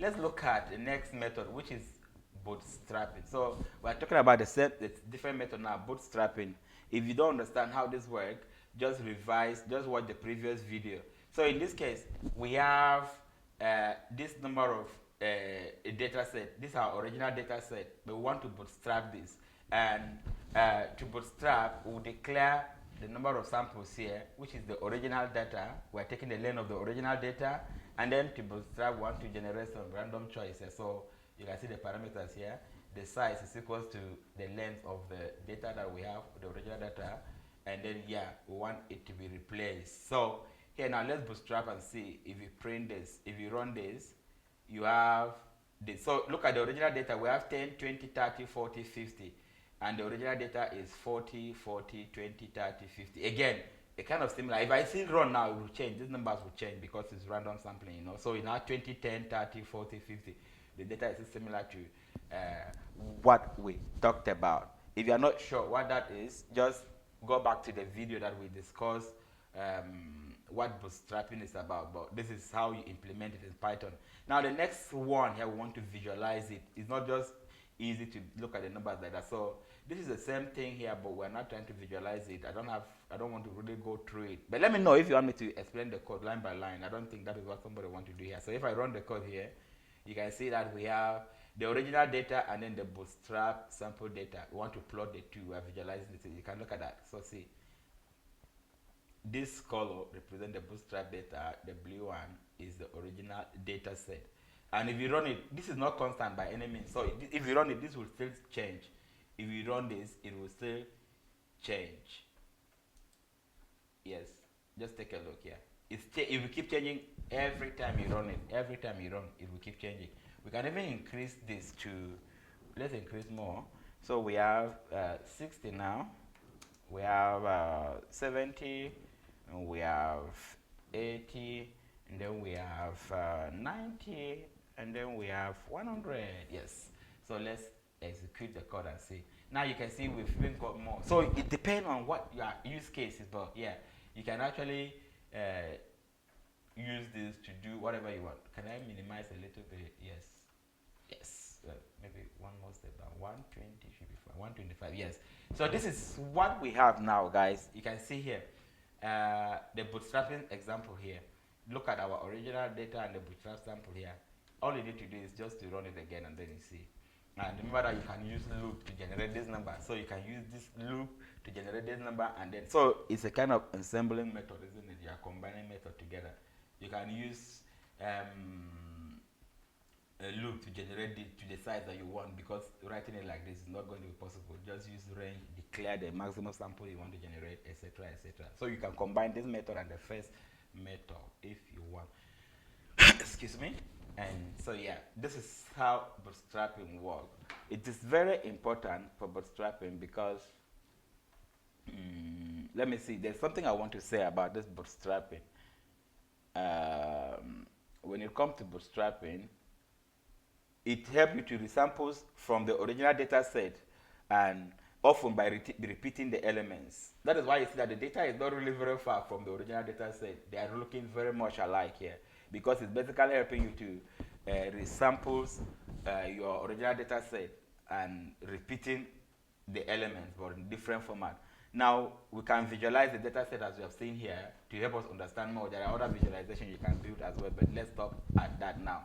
let's look at the next method, which is bootstrapping. So we're talking about the different method now, bootstrapping. If you don't understand how this works, just revise, just watch the previous video. So in this case, we have this number of a data set. This is our original data set, but we want to bootstrap this. And to bootstrap, we'll declare the number of samples here, which is the original data. We're taking the length of the original data, and then to bootstrap, we want to generate some random choices. So you can see the parameters here. The size is equal to the length of the data that we have, the original data, and then yeah, we want it to be replaced. So here now, let's bootstrap and see if you print this. If you run this, you have this. So look at the original data. We have 10, 20, 30, 40, 50. And the original data is 40, 40, 20, 30, 50. Again, a kind of similar. If I still run now, it will change. These numbers will change because it's random sampling, you know. So in our 20, 10, 30, 40, 50, the data is similar to what we talked about. If you are not sure what that is, just go back to the video that we discussed what bootstrapping is about. But this is how you implement it in Python. Now the next one here, we want to visualize it. It's not just easy to look at the numbers like that. So this is the same thing here, but we're not trying to visualize it. I don't want to really go through it. But let me know if you want me to explain the code line by line. I don't think that is what somebody wants to do here. So if I run the code here, you can see that we have the original data and then the bootstrap sample data. We want to plot the two. We're visualizing it. You can look at that. So see, this color represents the bootstrap data. The blue one is the original data set. And if you run it, this is not constant by any means. So if you run it, this will still change. If you run this, it will still change. Yes, just take a look here. It will keep changing every time you run it. Every time you run, it will keep changing. We can even increase this to, let's increase more. So we have 60 now. We have 70, and we have 80, and then we have 90, and then we have 100. Yes. So let's execute the code and see. Now you can see we've even got more. So it depends on what your use case is, but yeah, you can actually use this to do whatever you want. Can I minimize a little bit? Yes. Yes. Maybe one more step down. 120 should be fine. 125. Yes. So this is what we have now, guys. You can see here the bootstrapping example here. Look at our original data and the bootstrap sample here. All you need to do is just to run it again, and then you see. And remember that you can use loop to generate this number. So you can use this loop to generate this number, and then so it's a kind of assembling method, isn't it? You are combining method together. You can use a loop to generate it to the size that you want, because writing it like this is not going to be possible. Just use range, declare the maximum sample you want to generate, etc., etc. So you can combine this method and the first method if you want. Excuse me. And so yeah, this is how bootstrapping works. It is very important for bootstrapping because let me see, there's something I want to say about this bootstrapping. When it comes to bootstrapping, it helps you to resample from the original data set, and often by repeating the elements. That is why you see that the data is not really very far from the original data set. They are looking very much alike here, because it's basically helping you to resample your original data set and repeating the elements but in different format. Now we can visualize the data set as we have seen here to help us understand more. There are other visualizations you can build as well, but let's stop at that now.